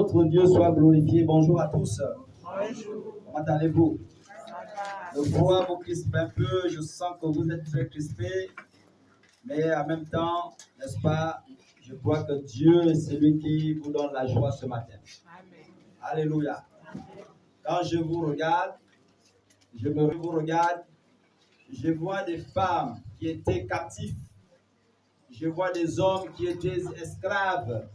notre Dieu soit glorifié. Bonjour à tous. Bonjour. Comment allez-vous? Ça va. Le froid vous crispe un peu. Je sens que vous êtes très crispés. Mais en même temps, n'est-ce pas, je crois que Dieu est celui qui vous donne la joie ce matin. Amen. Alléluia. Amen. Quand je vous regarde, je vois des femmes qui étaient captives. Je vois des hommes qui étaient esclaves.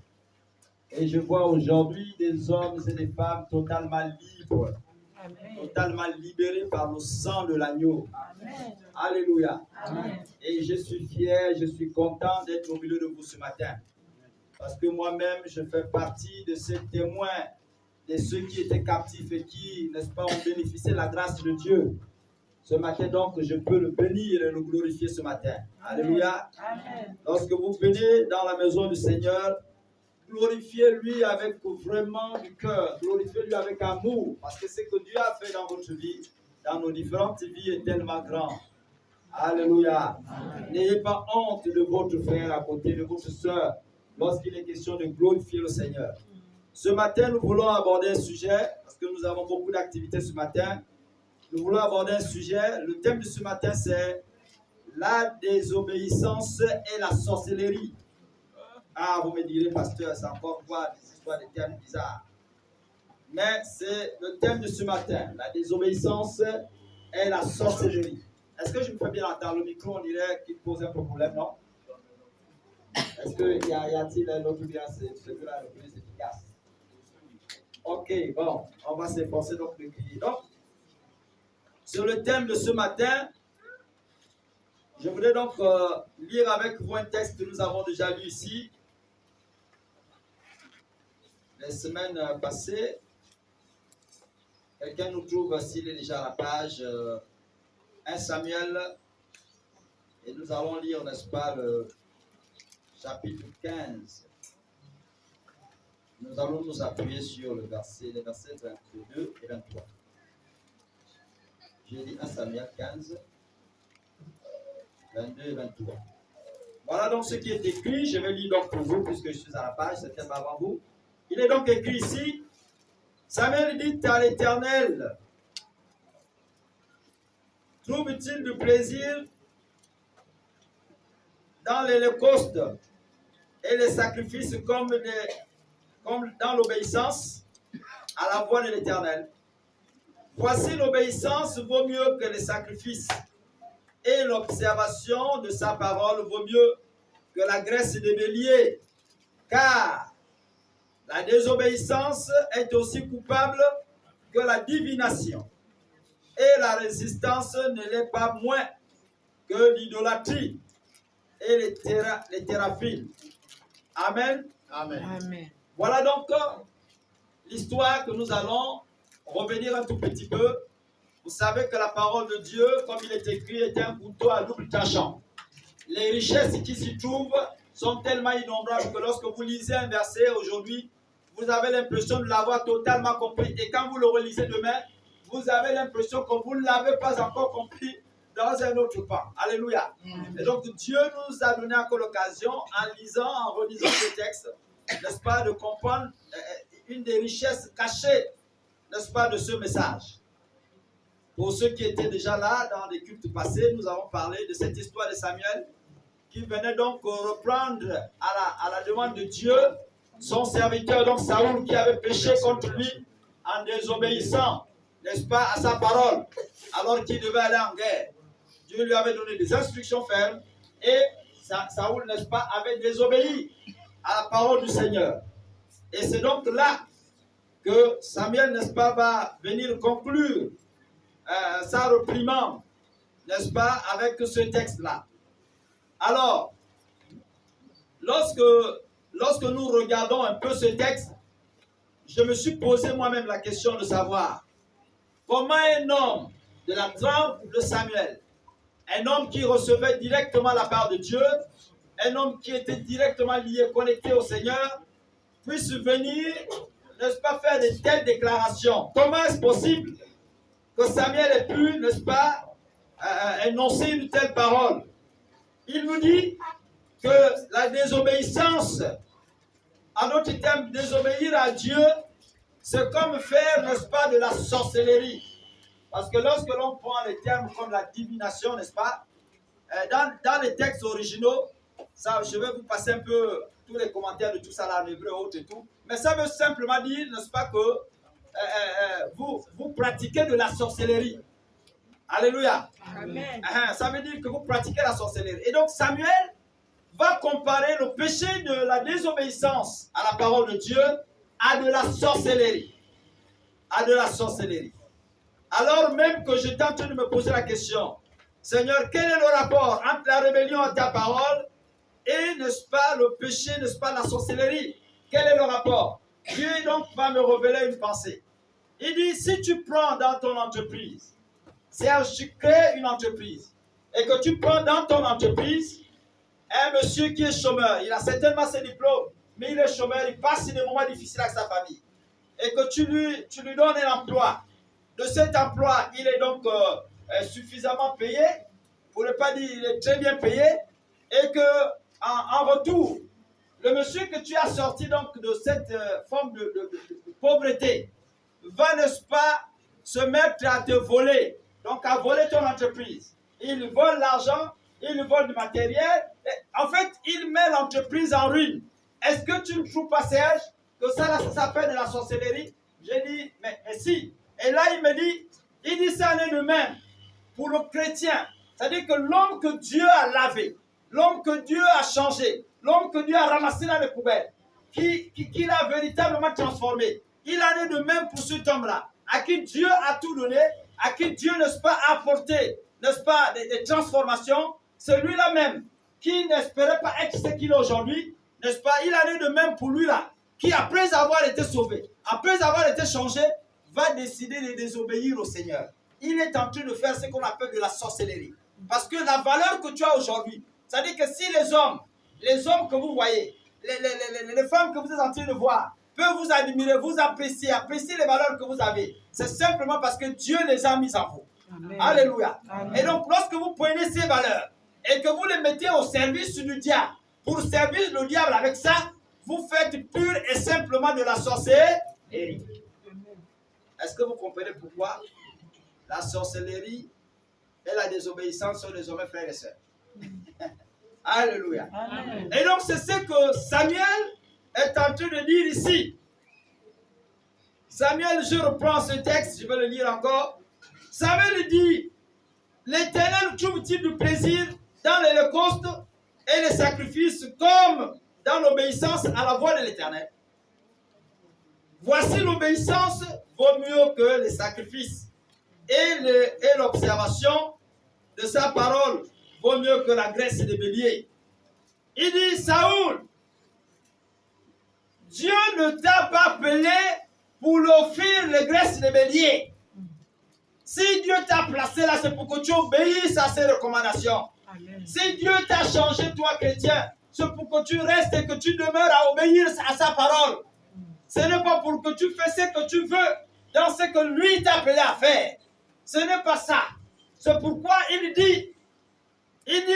Et je vois aujourd'hui des hommes et des femmes totalement libres, Amen. totalement libérés par le sang de l'agneau. Amen. Alléluia. Amen. Et je suis fier, je suis content d'être au milieu de vous ce matin. Parce que moi-même, je fais partie de ces témoins, de ceux qui étaient captifs et qui, n'est-ce pas, ont bénéficié de la grâce de Dieu. Ce matin, donc, je peux le bénir et le glorifier ce matin. Alléluia. Amen. Lorsque vous venez dans la maison du Seigneur, glorifiez-lui avec vraiment du cœur, glorifiez-lui avec amour, parce que ce que Dieu a fait dans votre vie, dans nos différentes vies, est tellement grand. Alléluia. N'ayez pas honte de votre frère à côté, de votre soeur, lorsqu'il est question de glorifier le Seigneur. Ce matin, nous voulons aborder un sujet, parce que nous avons beaucoup d'activités ce matin. Nous voulons aborder un sujet. Le thème de ce matin, c'est la désobéissance et la sorcellerie. Ah, vous me direz, pasteur, c'est encore quoi, des histoires de termes bizarres. Mais c'est le thème de ce matin, la désobéissance et la sorcellerie. Est-ce que je me fais bien entendre? Le micro, on dirait qu'il pose un peu problème, non? Est-ce qu'il y a-t-il un autre bien, c'est celui-là le plus efficace? Ok, bon, on va s'efforcer donc de crier. Donc, sur le thème de ce matin, je voudrais donc lire avec vous un texte que nous avons déjà lu ici. Les semaines passées, quelqu'un nous trouve s'il est déjà à la page 1 Samuel, et nous allons lire, n'est-ce pas, le chapitre 15. Nous allons nous appuyer sur les versets 22 et 23. J'ai dit 1 Samuel 15, 22 et 23. Voilà donc ce qui est écrit. Je vais lire donc pour vous, puisque je suis à la page, c'était avant vous. Il est donc écrit ici, Samuel dit à l'Éternel, trouve-t-il du plaisir dans l'holocauste et les sacrifices comme dans l'obéissance à la voix de l'Éternel? Voici, l'obéissance vaut mieux que les sacrifices, et l'observation de sa parole vaut mieux que la graisse des béliers, car la désobéissance est aussi coupable que la divination, et la résistance ne l'est pas moins que l'idolâtrie et les théraphies. Amen. Amen. Amen. Voilà donc l'histoire que nous allons revenir un tout petit peu. Vous savez que la parole de Dieu, comme il est écrit, est un couteau à double tranchant. Les richesses qui s'y trouvent sont tellement innombrables que lorsque vous lisez un verset aujourd'hui, vous avez l'impression de l'avoir totalement compris. Et quand vous le relisez demain, vous avez l'impression que vous ne l'avez pas encore compris dans un autre pan. Alléluia. Et donc Dieu nous a donné encore l'occasion, en lisant, en relisant ce texte, n'est-ce pas, de comprendre une des richesses cachées, n'est-ce pas, de ce message. Pour ceux qui étaient déjà là dans les cultes passés, nous avons parlé de cette histoire de Samuel qui venait donc reprendre à la demande de Dieu son serviteur, donc Saoul, qui avait péché contre lui en désobéissant, n'est-ce pas, à sa parole, alors qu'il devait aller en guerre. Dieu lui avait donné des instructions fermes et Saoul, n'est-ce pas, avait désobéi à la parole du Seigneur. Et c'est donc là que Samuel, n'est-ce pas, va venir conclure sa réprimande, n'est-ce pas, avec ce texte-là. Alors, lorsque nous regardons un peu ce texte, je me suis posé moi-même la question de savoir comment un homme de la trempe de Samuel, un homme qui recevait directement la part de Dieu, un homme qui était directement lié, connecté au Seigneur, puisse venir, n'est-ce pas, faire de telles déclarations. Comment est-ce possible que Samuel ait pu, n'est-ce pas, énoncer une telle parole? Il nous dit que la désobéissance En d'autres termes, désobéir à Dieu, c'est comme faire, n'est-ce pas, de la sorcellerie. Parce que lorsque l'on prend les termes comme la divination, n'est-ce pas, dans les textes originaux, ça, je vais vous passer un peu tous les commentaires de tout ça là, en hébreu, autre et tout. Mais ça veut simplement dire, n'est-ce pas, que vous pratiquez de la sorcellerie. Alléluia. Amen. Ça veut dire que vous pratiquez la sorcellerie. Et donc Samuel va comparer le péché de la désobéissance à la parole de Dieu à de la sorcellerie. À de la sorcellerie. Alors même que j'étais en train de me poser la question, Seigneur, quel est le rapport entre la rébellion à ta parole et, n'est-ce pas, le péché, n'est-ce pas, la sorcellerie? Quel est le rapport? Dieu donc va me révéler une pensée. Il dit, si tu prends dans ton entreprise, c'est-à-dire tu crées une entreprise, et que tu prends dans ton entreprise un monsieur qui est chômeur, il a certainement ses diplômes, mais il est chômeur, il passe des moments difficiles avec sa famille, et que tu lui donnes un emploi. De cet emploi, il est donc suffisamment payé, pour ne pas dire il est très bien payé, et que en retour, le monsieur que tu as sorti donc de cette forme de pauvreté va, n'est-ce pas, se mettre à te voler, donc à voler ton entreprise. Il vole l'argent, il vole du matériel, et en fait, il met l'entreprise en ruine. Est-ce que tu ne trouves pas, Serge, que ça s'appelle de la sorcellerie? J'ai dit, mais si. Et là, il dit ça en est de même pour le chrétien. C'est-à-dire que l'homme que Dieu a lavé, l'homme que Dieu a changé, l'homme que Dieu a ramassé dans les poubelles, qu'il a véritablement transformé. Il en est de même pour cet homme-là, à qui Dieu a tout donné, à qui Dieu, n'est-ce pas, a apporté, n'est-ce pas, des transformations. Celui-là même, qui n'espérait pas être ce qu'il est aujourd'hui, n'est-ce pas, il en est de même pour lui-là, qui après avoir été sauvé, après avoir été changé, va décider de désobéir au Seigneur. Il est en train de faire ce qu'on appelle de la sorcellerie. Parce que la valeur que tu as aujourd'hui, c'est-à-dire que si les hommes que vous voyez, les femmes que vous êtes en train de voir, peuvent vous admirer, vous apprécier les valeurs que vous avez, c'est simplement parce que Dieu les a mises en vous. Amen. Alléluia. Amen. Et donc, lorsque vous prenez ces valeurs et que vous les mettez au service du diable, pour servir le diable avec ça, vous faites pur et simplement de la sorcellerie. Est-ce que vous comprenez pourquoi la sorcellerie et la désobéissance sont désormais frères et sœurs? Alléluia. Amen. Et donc c'est ce que Samuel est en train de dire ici. Samuel, je reprends ce texte, je vais le lire encore. Samuel dit, l'Éternel trouve-t-il du plaisir dans l'holocauste et les sacrifices comme dans l'obéissance à la voix de l'Éternel? Voici l'obéissance vaut mieux que les sacrifices et l'observation de sa parole vaut mieux que la graisse des béliers. Il dit, Saoul, Dieu ne t'a pas appelé pour l'offrir les graisses des béliers. Si Dieu t'a placé là, c'est pour que tu obéisses à ses recommandations. Amen. Si Dieu t'a changé, toi chrétien, c'est pour que tu restes et que tu demeures à obéir à sa parole. Ce n'est pas pour que tu fasses ce que tu veux dans ce que lui t'a appelé à faire. Ce n'est pas ça. C'est pourquoi il dit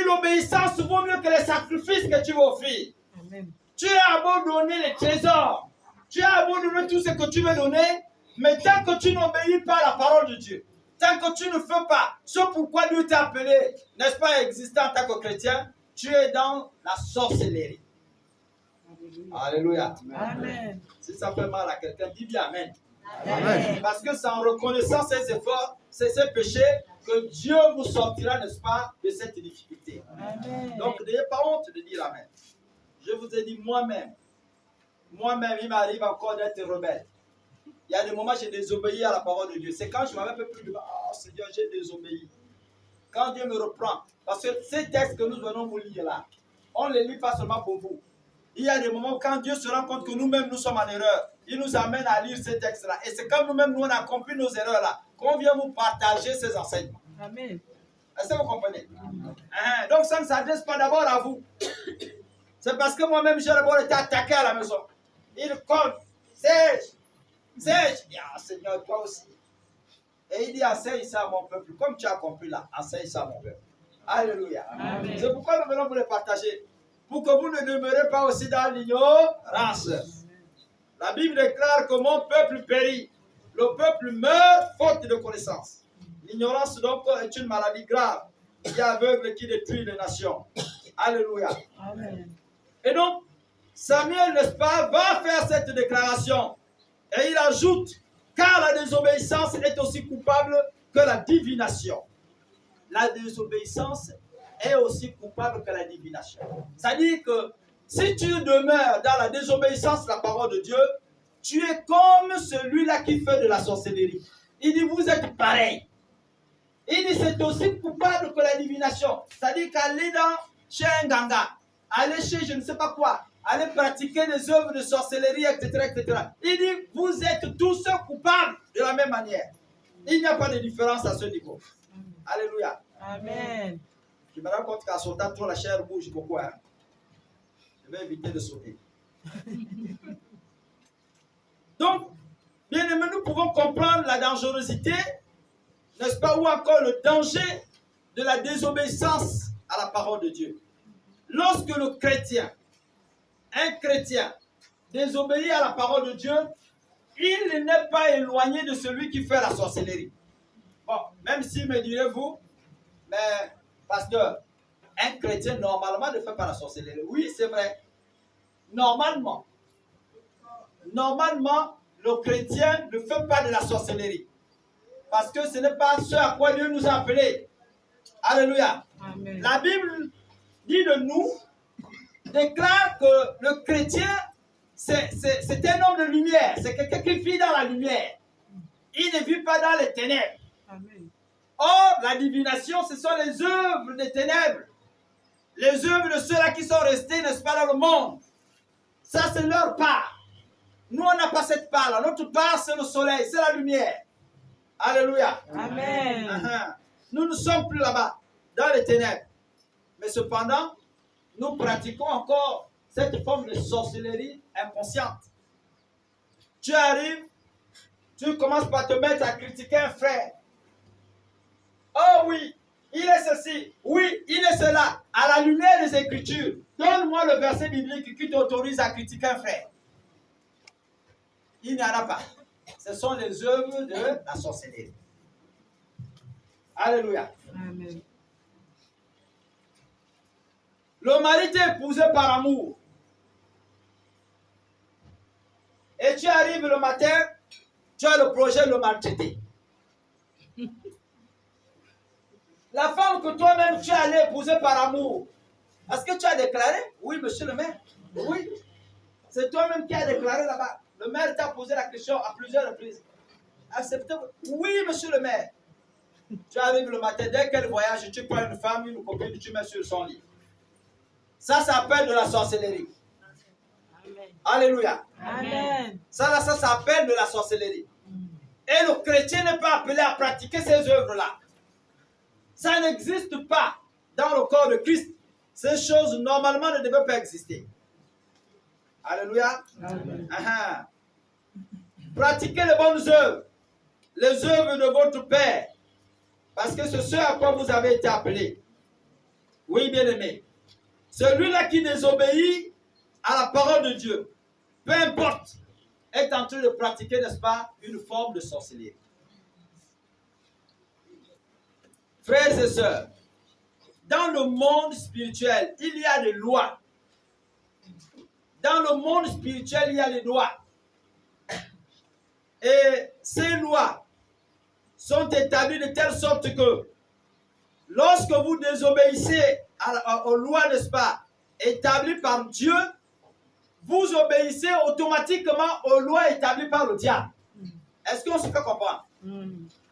l'obéissance vaut mieux que les sacrifices que tu vas offrir. Amen. Tu as beau donner les trésors, tu as beau donner tout ce que tu veux donner, mais tant que tu n'obéis pas à la parole de Dieu, tant que tu ne fais pas ce pourquoi Dieu t'a appelé, n'est-ce pas, à exister en tant que chrétien, tu es dans la sorcellerie. Alléluia. Amen. Si ça fait mal à quelqu'un, dis bien Amen. Amen. Parce que c'est en reconnaissant ces efforts, ces péchés, que Dieu vous sortira, n'est-ce pas, de cette difficulté. Amen. Donc, n'ayez pas honte de dire Amen. Je vous ai dit moi-même, il m'arrive encore d'être rebelle. Il y a des moments où j'ai désobéi à la parole de Dieu. C'est quand je m'avais un peu plus de oh Seigneur, j'ai désobéi. Quand Dieu me reprend, parce que ces textes que nous venons vous lire là, on ne les lit pas seulement pour vous. Il y a des moments où quand Dieu se rend compte que nous-mêmes nous sommes en erreur, il nous amène à lire ces textes-là. Et c'est quand nous-mêmes nous on a compris nos erreurs-là qu'on vient vous partager ces enseignements. Amen. Est-ce que vous comprenez? Donc ça ne s'adresse pas d'abord à vous. C'est parce que moi-même j'ai d'abord été attaqué à la maison. Il colle, Serge. Il dit, ah Seigneur, toi aussi. Et il dit, enseigne ça à mon peuple. Comme tu as compris là, enseigne ça à mon peuple. Alléluia. Amen. C'est pourquoi nous venons vous les partager. Pour que vous ne demeurez pas aussi dans l'ignorance. La Bible déclare que mon peuple périt. Le peuple meurt faute de connaissance. L'ignorance donc est une maladie grave qui est aveugle, qui détruit les nations. Alléluia. Amen. Et donc, Samuel, n'est-ce pas, va faire cette déclaration. Et il ajoute, car la désobéissance est aussi coupable que la divination. La désobéissance est aussi coupable que la divination. C'est-à-dire que si tu demeures dans la désobéissance de la parole de Dieu, tu es comme celui-là qui fait de la sorcellerie. Il dit, vous êtes pareil. Il dit, c'est aussi coupable que la divination. C'est-à-dire qu'aller chez un ganga, aller chez je ne sais pas quoi, aller pratiquer des œuvres de sorcellerie, etc., etc. Il dit, vous êtes tous coupables de la même manière. Il n'y a pas de différence à ce niveau. Alléluia. Amen. Je me rends compte qu'en sautant trop, la chair bouge beaucoup. Hein? Je vais éviter de sauter. Donc, bien aimé, nous pouvons comprendre la dangerosité, n'est-ce pas, ou encore le danger de la désobéissance à la parole de Dieu. Lorsque le chrétien, un chrétien, désobéit à la parole de Dieu, il n'est pas éloigné de celui qui fait la sorcellerie. Bon, même si me direz-vous, mais pasteur, un chrétien normalement ne fait pas la sorcellerie. Oui, c'est vrai. Normalement, le chrétien ne fait pas de la sorcellerie. Parce que ce n'est pas ce à quoi Dieu nous a appelés. Alléluia. Amen. La Bible dit de nous, déclare que le chrétien, c'est un homme de lumière. C'est quelqu'un qui vit dans la lumière. Il ne vit pas dans les ténèbres. Amen. Or, la divination, ce sont les œuvres des ténèbres. Les œuvres de ceux-là qui sont restés, n'est-ce pas, dans le monde. Ça, c'est leur part. Nous, on n'a pas cette part-là. Notre part, c'est le soleil, c'est la lumière. Alléluia. Amen. Nous ne sommes plus là-bas, dans les ténèbres. Mais cependant, nous pratiquons encore cette forme de sorcellerie inconsciente. Tu arrives, tu commences par te mettre à critiquer un frère. Oh oui, il est ceci, oui, il est cela. À la lumière des Écritures, donne-moi le verset biblique qui t'autorise à critiquer un frère. Il n'y en a pas. Ce sont les œuvres de la sorcellerie. Alléluia. Amen. Le mari t'a épousé par amour. Et tu arrives le matin, tu as le projet de le maltraiter. La femme que toi-même tu es allé épouser par amour, est-ce que tu as déclaré? Oui, monsieur le maire. Oui. C'est toi-même qui as déclaré là-bas. Le maire t'a posé la question à plusieurs reprises. Acceptez-vous? Oui, monsieur le maire. Tu arrives le matin, dès qu'elle voyage, tu prends une femme, une copine, tu mets sur son lit. Ça s'appelle de la sorcellerie. Amen. Alléluia. Amen. Ça s'appelle de la sorcellerie. Et le chrétien n'est pas appelé à pratiquer ces œuvres-là. Ça n'existe pas dans le corps de Christ. Ces choses, normalement, ne devaient pas exister. Alléluia. Amen. Pratiquez les bonnes œuvres. Les œuvres de votre Père. Parce que c'est ce à quoi vous avez été appelés. Oui, bien-aimé. Celui-là qui désobéit à la parole de Dieu, peu importe, est en train de pratiquer, n'est-ce pas, une forme de sorcellerie. Frères et sœurs, dans le monde spirituel, il y a des lois. Dans le monde spirituel, il y a des lois. Et ces lois sont établies de telle sorte que lorsque vous désobéissez aux lois, n'est-ce pas, établies par Dieu, vous obéissez automatiquement aux lois établies par le diable. Est-ce qu'on se fait comprendre?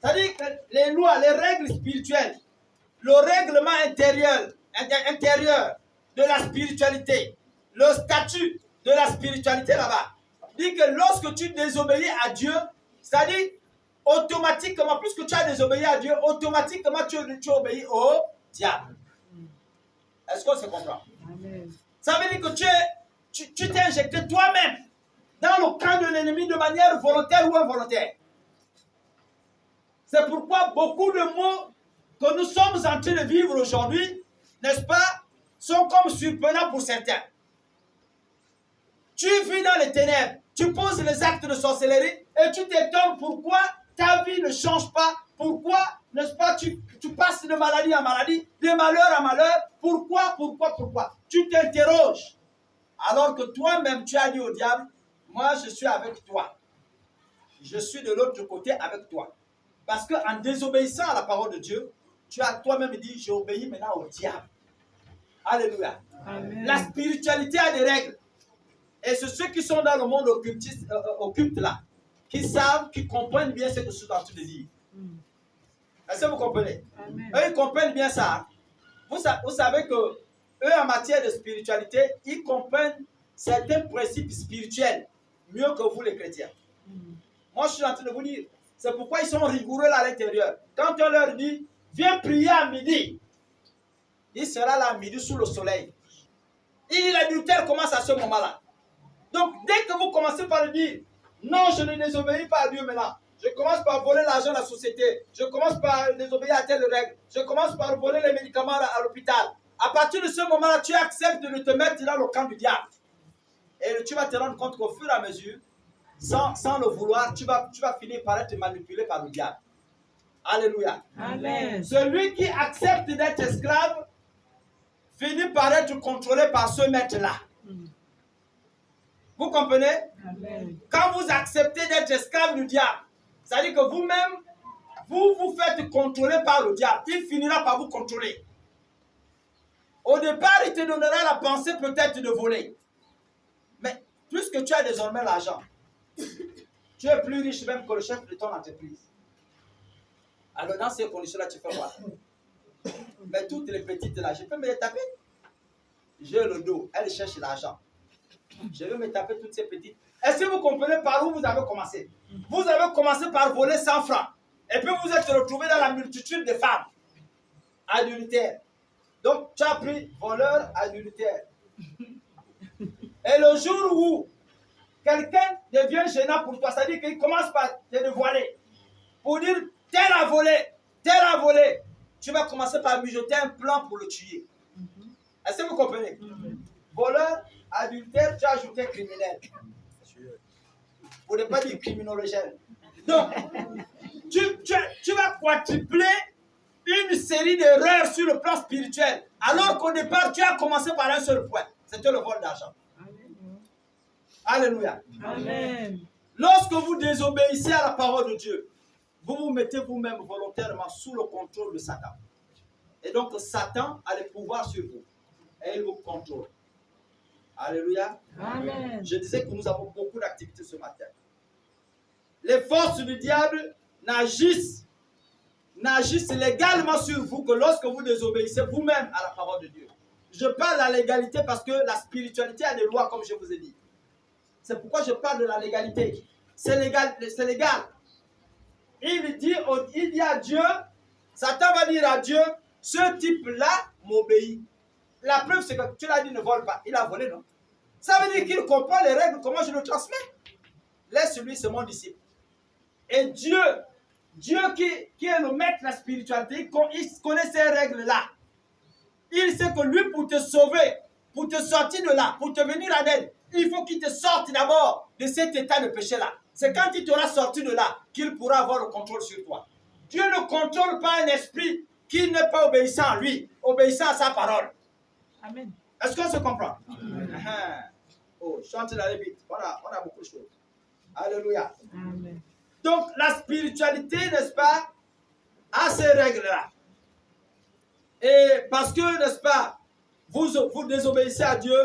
C'est-à-dire que les lois, les règles spirituelles, le règlement intérieur de la spiritualité, le statut de la spiritualité là-bas, dit que lorsque tu désobéis à Dieu, c'est-à-dire automatiquement, puisque tu as désobéi à Dieu, automatiquement tu obéis au diable. Est-ce qu'on se comprend? Amen. Ça veut dire que tu t'es injecté toi-même dans le camp de l'ennemi de manière volontaire ou involontaire. C'est pourquoi beaucoup de mots que nous sommes en train de vivre aujourd'hui, n'est-ce pas, sont comme surprenants pour certains. Tu vis dans les ténèbres, tu poses les actes de sorcellerie et tu t'étonnes pourquoi ta vie ne change pas, pourquoi, n'est-ce pas, tu passes de maladie en maladie, de malheur en malheur, pourquoi? Tu t'interroges. Alors que toi-même, tu as dit au diable, moi je suis avec toi. Je suis de l'autre côté avec toi. Parce qu'en désobéissant à la parole de Dieu, tu as toi-même dit, j'obéis maintenant au diable. Alléluia. Amen. La spiritualité a des règles. Et c'est ceux qui sont dans le monde occulte là, qui savent, qui comprennent bien ce que je suis en train de dire. Est-ce que vous comprenez? Amen. Eux, ils comprennent bien ça. Vous savez que eux, en matière de spiritualité, ils comprennent certains principes spirituels mieux que vous, les chrétiens. Moi, je suis en train de vous dire, c'est pourquoi ils sont rigoureux là à l'intérieur. Quand on leur dit, viens prier à midi, il sera là à midi sous le soleil. Et l'adultère commence à ce moment-là. Donc, dès que vous commencez par le dire, non, je ne désobéis pas à Dieu maintenant. Je commence par voler l'argent de la société. Je commence par désobéir à telle règle. Je commence par voler les médicaments à l'hôpital. À partir de ce moment-là, tu acceptes de te mettre dans le camp du diable. Et tu vas te rendre compte qu'au fur et à mesure, sans le vouloir, tu vas finir par être manipulé par le diable. Alléluia. Amen. Celui qui accepte d'être esclave finit par être contrôlé par ce maître-là. Vous comprenez? Amen. Quand vous acceptez d'être esclave du diable, c'est-à-dire que vous-même, vous vous faites contrôler par le diable. Il finira par vous contrôler. Au départ, il te donnera la pensée peut-être de voler. Mais puisque tu as désormais l'argent, tu es plus riche même que le chef de ton entreprise. Alors dans ces conditions-là, tu fais quoi? Mais toutes les petites là, je peux me les taper. J'ai le dos, elle cherche l'argent. Je vais me taper toutes ces petites. Est-ce que vous comprenez par où vous avez commencé? Vous avez commencé par voler 100 francs. Et puis vous êtes retrouvé dans la multitude de femmes adultères. Donc tu as pris voleur adultère. Et le jour où quelqu'un devient gênant pour toi, c'est-à-dire qu'il commence par te dévoiler. Pour dire, tel a volé. Tu vas commencer par mijoter un plan pour le tuer. Est-ce que vous comprenez? Voleur, adultère, tu as ajouté criminel. Pour ne pas dire criminologène. Donc, tu vas quadrupler une série d'erreurs sur le plan spirituel. Alors qu'au départ, tu as commencé par un seul point. C'était le vol d'argent. Alléluia. Amen. Lorsque vous désobéissez à la parole de Dieu, vous vous mettez vous-même volontairement sous le contrôle de Satan. Et donc, Satan a le pouvoir sur vous. Et il vous contrôle. Alléluia. Amen. Je disais que nous avons beaucoup d'activités ce matin. Les forces du diable n'agissent légalement sur vous que lorsque vous désobéissez vous-même à la parole de Dieu. Je parle de la légalité parce que la spiritualité a des lois, comme je vous ai dit. C'est pourquoi je parle de la légalité. C'est légal. Il dit à Dieu, Satan va dire à Dieu, ce type-là m'obéit. La preuve, c'est que tu l'as dit ne vole pas. Il a volé, non? Ça veut dire qu'il comprend les règles, comment je le transmets. Laisse-lui, c'est mon disciple. Et Dieu qui est le maître de la spiritualité, il connaît ces règles-là. Il sait que lui, pour te sauver, pour te sortir de là, pour te venir à l'aide, il faut qu'il te sorte d'abord de cet état de péché-là. C'est quand il t'aura sorti de là qu'il pourra avoir le contrôle sur toi. Dieu ne contrôle pas un esprit qui n'est pas obéissant à lui, obéissant à sa parole. Amen. Est-ce qu'on se comprend? Oh, chante la vite. On a beaucoup de choses. Alléluia. Amen. Donc, la spiritualité, n'est-ce pas, a ces règles-là. Et parce que, n'est-ce pas, vous désobéissez à Dieu,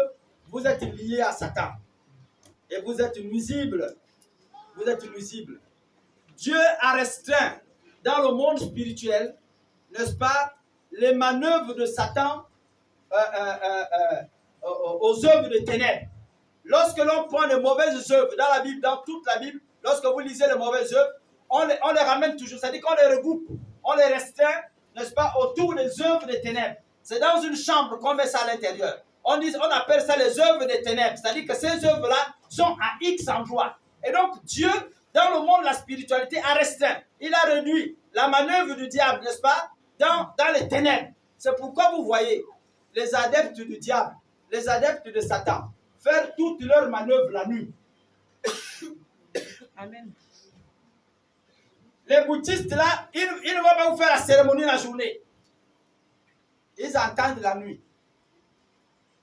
vous êtes lié à Satan. Et vous êtes nuisible. Vous êtes nuisible. Dieu a restreint dans le monde spirituel, n'est-ce pas, les manœuvres de Satan aux œuvres de ténèbres. Lorsque l'on prend les mauvaises œuvres dans la Bible, dans toute la Bible, lorsque vous lisez les mauvaises œuvres, on les ramène toujours, c'est-à-dire qu'on les regroupe, on les restreint, n'est-ce pas, autour des œuvres des ténèbres. C'est dans une chambre qu'on met ça à l'intérieur. On appelle ça les œuvres des ténèbres, c'est-à-dire que ces œuvres-là sont à X endroits. Et donc Dieu, dans le monde de la spiritualité, a restreint. Il a réduit la manœuvre du diable, n'est-ce pas, dans les ténèbres. C'est pourquoi vous voyez les adeptes du diable, les adeptes de Satan, faire toutes leurs manœuvres la nuit. Amen. Les bouddhistes là, ils ne vont pas vous faire la cérémonie la journée. Ils entendent la nuit.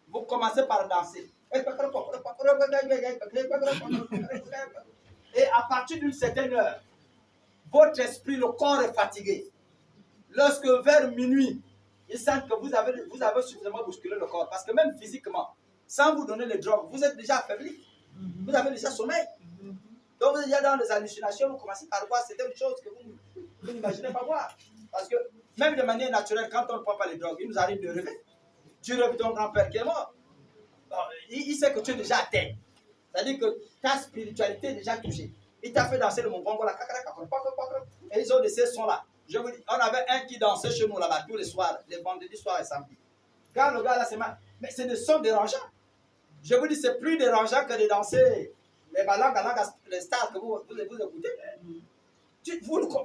Vous commencez par danser. Et à partir d'une certaine heure, votre esprit, le corps est fatigué. Lorsque vers minuit, ils sentent que vous avez suffisamment bousculé le corps. Parce que même physiquement, sans vous donner les drogues, vous êtes déjà affaibli. Vous avez déjà sommeil. Donc vous êtes déjà dans les hallucinations, vous commencez par voir certaines choses que vous n'imaginez pas voir. Parce que même de manière naturelle, quand on ne prend pas les drogues, il nous arrive de rêver. Tu rêves ton grand-père qui est mort. Alors, il sait que tu es déjà atteint. C'est-à-dire que ta spiritualité est déjà touchée. Il t'a fait danser le mongongo là. Et ils ont de ces sons-là. Je vous dis, on avait un qui dansait chez nous là-bas tous les soirs, les vendredis soirs et samedis. Quand le gars là, c'est mal. Mais c'est des sons dérangeants. Je vous dis, c'est plus dérangeant que de danser les ballons, les stars que vous écoutez.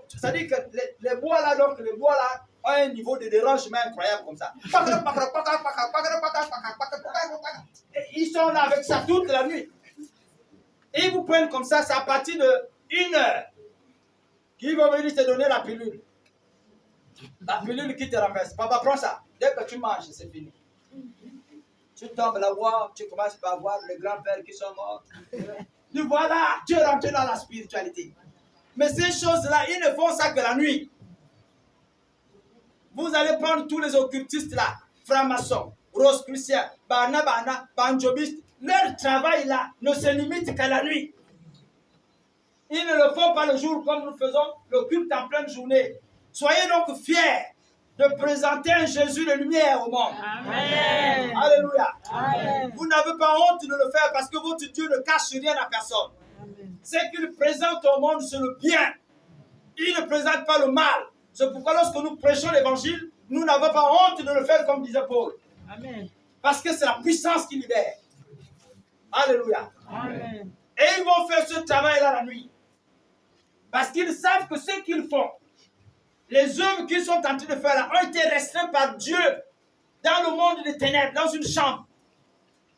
C'est-à-dire que les bois là, donc les bois là, ont un niveau de dérangement incroyable comme ça. Et ils sont là avec ça toute la nuit. Et ils vous prennent comme ça, c'est à partir de 1 heure qu'ils vont venir te donner la pilule. La pilule qui te renverse. Papa, prends ça. Dès que tu manges, c'est fini. Tu tombes là-bas, tu commences par voir les grands-pères qui sont morts. Tu vois là, tu es rentré dans la spiritualité. Mais ces choses-là, ils ne font ça que la nuit. Vous allez prendre tous les occultistes là, francs-maçons, rosicruciens, bana, banjobistes. Leur travail là ne se limite qu'à la nuit. Ils ne le font pas le jour comme nous faisons le culte en pleine journée. Soyez donc fiers de présenter un Jésus de lumière au monde. Amen. Alléluia. Amen. Vous n'avez pas honte de le faire parce que votre Dieu ne cache rien à personne. Amen. Ce qu'il présente au monde, c'est le bien. Il ne présente pas le mal. C'est pourquoi lorsque nous prêchons l'évangile, nous n'avons pas honte de le faire comme disait Paul. Amen. Parce que c'est la puissance qui libère. Alléluia. Amen. Et ils vont faire ce travail-là la nuit. Parce qu'ils savent que ce qu'ils font, les œuvres qu'ils sont en train de faire là, ont été restreintes par Dieu dans le monde des ténèbres, dans une chambre.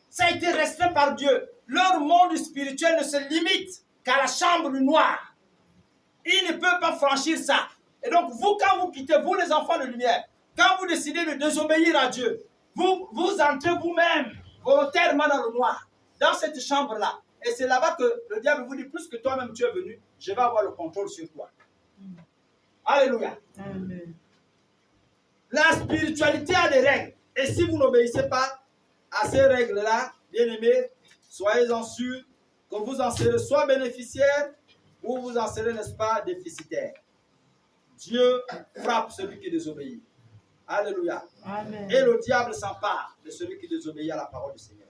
Ça a été restreint par Dieu. Leur monde spirituel ne se limite qu'à la chambre noire. Ils ne peuvent pas franchir ça. Et donc, vous, quand vous quittez, vous les enfants de lumière, quand vous décidez de désobéir à Dieu, vous entrez vous-même volontairement dans le noir, dans cette chambre-là. Et c'est là-bas que le diable vous dit, plus que toi-même tu es venu, je vais avoir le contrôle sur toi. Alléluia. Amen. La spiritualité a des règles. Et si vous n'obéissez pas à ces règles-là, bien-aimés, soyez-en sûrs que vous en serez soit bénéficiaire ou vous en serez, n'est-ce pas, déficitaire. Dieu frappe celui qui désobéit. Alléluia. Amen. Et le diable s'empare de celui qui désobéit à la parole du Seigneur.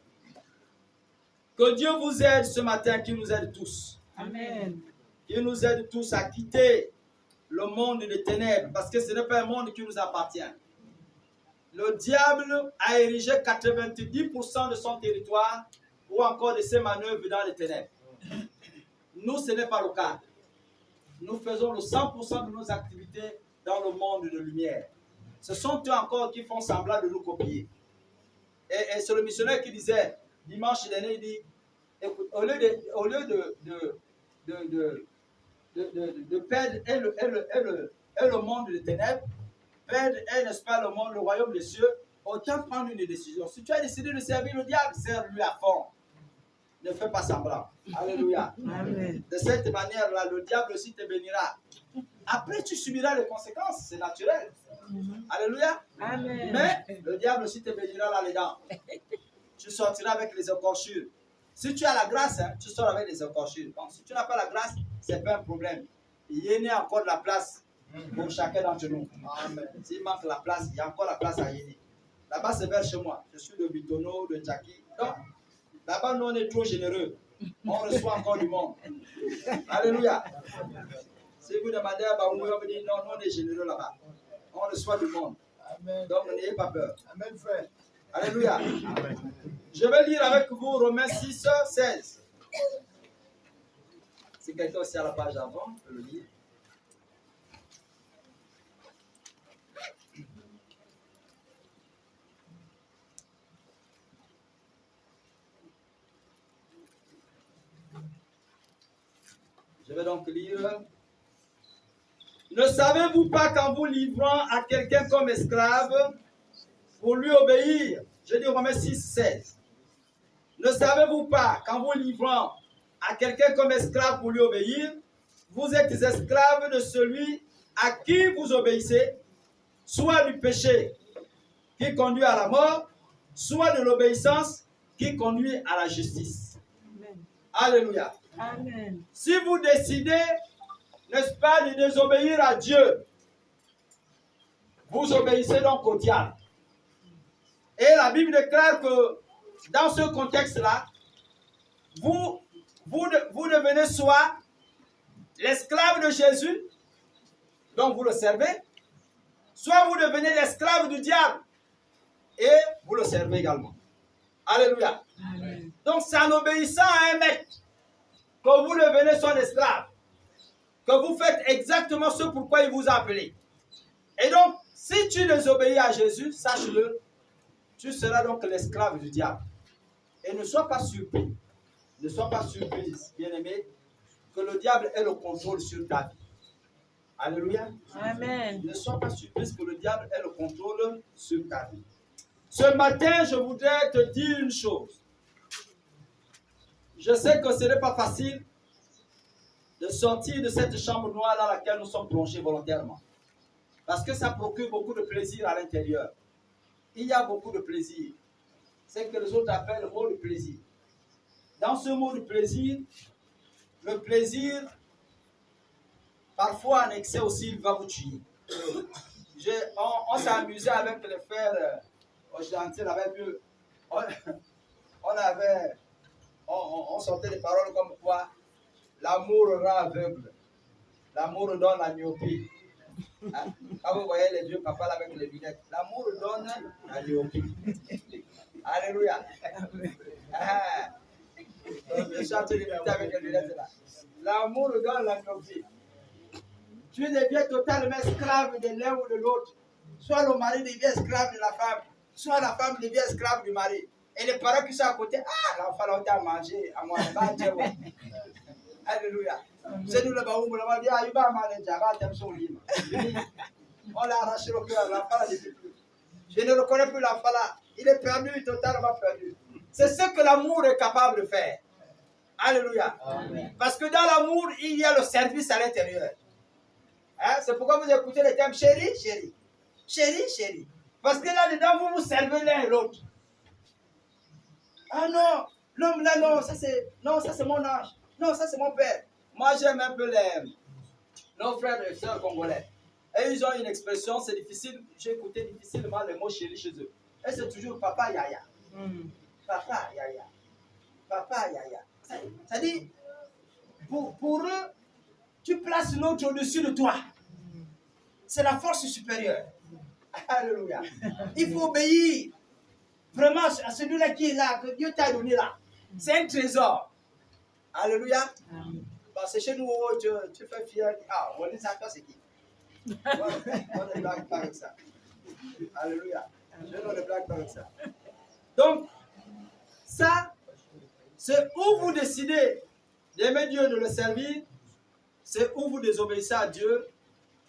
Que Dieu vous aide ce matin, qu'il nous aide tous. Amen. Qu'il nous aide tous à quitter le monde des ténèbres, parce que ce n'est pas un monde qui nous appartient. Le diable a érigé 90% de son territoire ou encore de ses manœuvres dans les ténèbres. Nous, ce n'est pas le cas. Nous faisons le 100% de nos activités dans le monde de lumière. Ce sont eux encore qui font semblant de nous copier. Et c'est le missionnaire qui disait, dimanche dernier, il dit, écoute, au lieu de perdre le monde des ténèbres, perdre, n'est-ce pas, le royaume des cieux, autant prendre une décision. Si tu as décidé de servir le diable, serre-lui à fond. Ne fais pas semblant. Alléluia. Amen. De cette manière-là, le diable aussi te bénira. Après, tu subiras les conséquences, c'est naturel. Alléluia. Amen. Mais le diable aussi te bénira là-dedans. Tu sortiras avec les écorchures. Si tu as la grâce, hein, tu sors avec les écorchures. Donc, si tu n'as pas la grâce, ce n'est pas un problème. Il y a encore de la place pour chacun d'entre nous. S'il manque la place, il y a encore la place à Yéni. Là-bas, c'est vers chez moi. Je suis de Bitono, de Jackie. Donc, là-bas, nous, on est trop généreux. On reçoit encore du monde. Alléluia. Si vous demandez à Baoumou, on vous dit non, nous, on est généreux là-bas. On reçoit du monde. Donc, n'ayez pas peur. Amen, frère. Alléluia. Amen. Je vais lire avec vous Romains 6, 16. Si quelqu'un aussi à la page avant, je peux le lire. vais donc lire. Ne savez-vous pas qu'en vous livrant à quelqu'un comme esclave, pour lui obéir, je dis Romains 6, 16. Ne savez-vous pas qu'en vous livrant à quelqu'un comme esclave pour lui obéir, vous êtes esclaves de celui à qui vous obéissez, soit du péché qui conduit à la mort, soit de l'obéissance qui conduit à la justice. Amen. Alléluia. Amen. Si vous décidez, n'est-ce pas, de désobéir à Dieu, vous obéissez donc au diable. Et la Bible déclare que dans ce contexte-là, vous devenez soit l'esclave de Jésus, donc vous le servez, soit vous devenez l'esclave du diable et vous le servez également. Alléluia. Amen. Donc c'est en obéissant à un maître que vous devenez son esclave, que vous faites exactement ce pourquoi il vous a appelé. Et donc, si tu désobéis à Jésus, sache-le, tu seras donc l'esclave du diable. Et ne sois pas surpris, bien-aimé, que le diable ait le contrôle sur ta vie. Alléluia. Amen. Ne sois pas surpris que le diable ait le contrôle sur ta vie. Ce matin, je voudrais te dire une chose. Je sais que ce n'est pas facile de sortir de cette chambre noire dans laquelle nous sommes plongés volontairement. Parce que ça procure beaucoup de plaisir à l'intérieur. Il y a beaucoup de plaisir. C'est que les autres appellent le mot de plaisir. Dans ce mot de plaisir, le plaisir, parfois en excès aussi, il va vous tuer. On s'est amusé avec les frères occidentaux, on sortait des paroles comme quoi l'amour rend aveugle, l'amour donne la myopie. Hein? Quand vous voyez les vieux papas là avec les lunettes, l'amour donne la myopie. Alléluia. Je suis en train de lutter avec les lunettes là. L'amour donne la myopie. Tu deviens totalement esclave de l'un ou de l'autre. Soit le mari devient esclave de la femme, soit la femme devient esclave du mari. Et les parents qui sont à côté, l'enfant là, on a mangé, à moi, alléluia. C'est nous le baoum, on a dit, il va manger, on l'a arraché le cœur, l'enfant là, depuis plus. Je ne reconnais plus l'enfant là. Il est perdu, totalement perdu. C'est ce que l'amour est capable de faire. Alléluia. Amen. Parce que dans l'amour, il y a le service à l'intérieur. Hein? C'est pourquoi vous écoutez le thème chéri, chéri. Chéri, chéri. Parce que là-dedans, vous vous servez l'un et l'autre. Ah non, l'homme là, non, ça c'est mon ange. Non, ça c'est mon père. Moi, j'aime un peu nos frères et sœurs congolais. Et ils ont une expression, c'est difficile, j'ai écouté difficilement les mots chéri chez eux. Et c'est toujours papa yaya. Papa yaya. Papa yaya. Ça dit, pour eux, tu places l'autre au-dessus de toi. C'est la force supérieure. Alléluia. Il faut obéir vraiment à celui-là qui est là, que Dieu t'a donné là. C'est un trésor. Alléluia. Parce que chez nous, tu fais fier. Ah, on dit ça, toi, c'est qui? On ne blague pas avec ça. Alléluia. Je ne blague pas avec ça. Donc, ça, c'est où vous décidez d'aimer Dieu, de le servir. C'est où vous désobéissez à Dieu.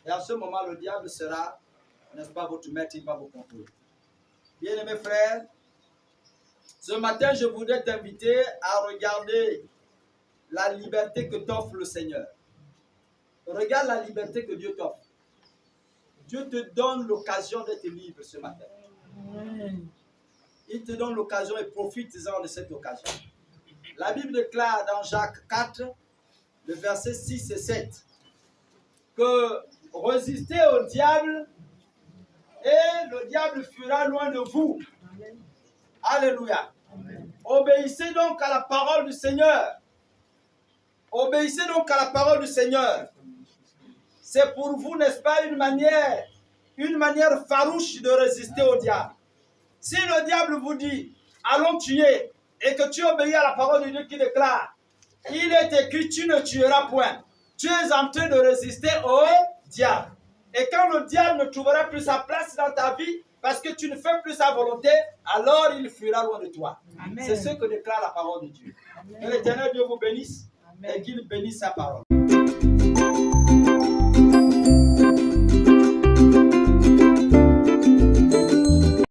Et à ce moment, le diable sera, n'est-ce pas, votre maître, il va vous contrôler. Bien-aimés frères, ce matin, je voudrais t'inviter à regarder la liberté que t'offre le Seigneur. Regarde la liberté que Dieu t'offre. Dieu te donne l'occasion d'être libre ce matin. Il te donne l'occasion et profite-en de cette occasion. La Bible déclare dans Jacques 4, le verset 6 et 7, que résistez au diable et le diable fuira loin de vous. Alléluia. Amen. Obéissez donc à la parole du Seigneur. Obéissez donc à la parole du Seigneur. C'est pour vous, n'est-ce pas, une manière farouche de résister au diable. Si le diable vous dit, allons tuer, et que tu obéis à la parole de Dieu qui déclare, il est écrit, tu ne tueras point. Tu es en train de résister au diable. Et quand le diable ne trouvera plus sa place dans ta vie, parce que tu ne fais plus sa volonté, alors il fuira loin de toi. C'est ce que déclare la parole de Dieu. Amen. Que l'Éternel Dieu vous bénisse. Amen. Et qu'il bénisse sa parole. Amen.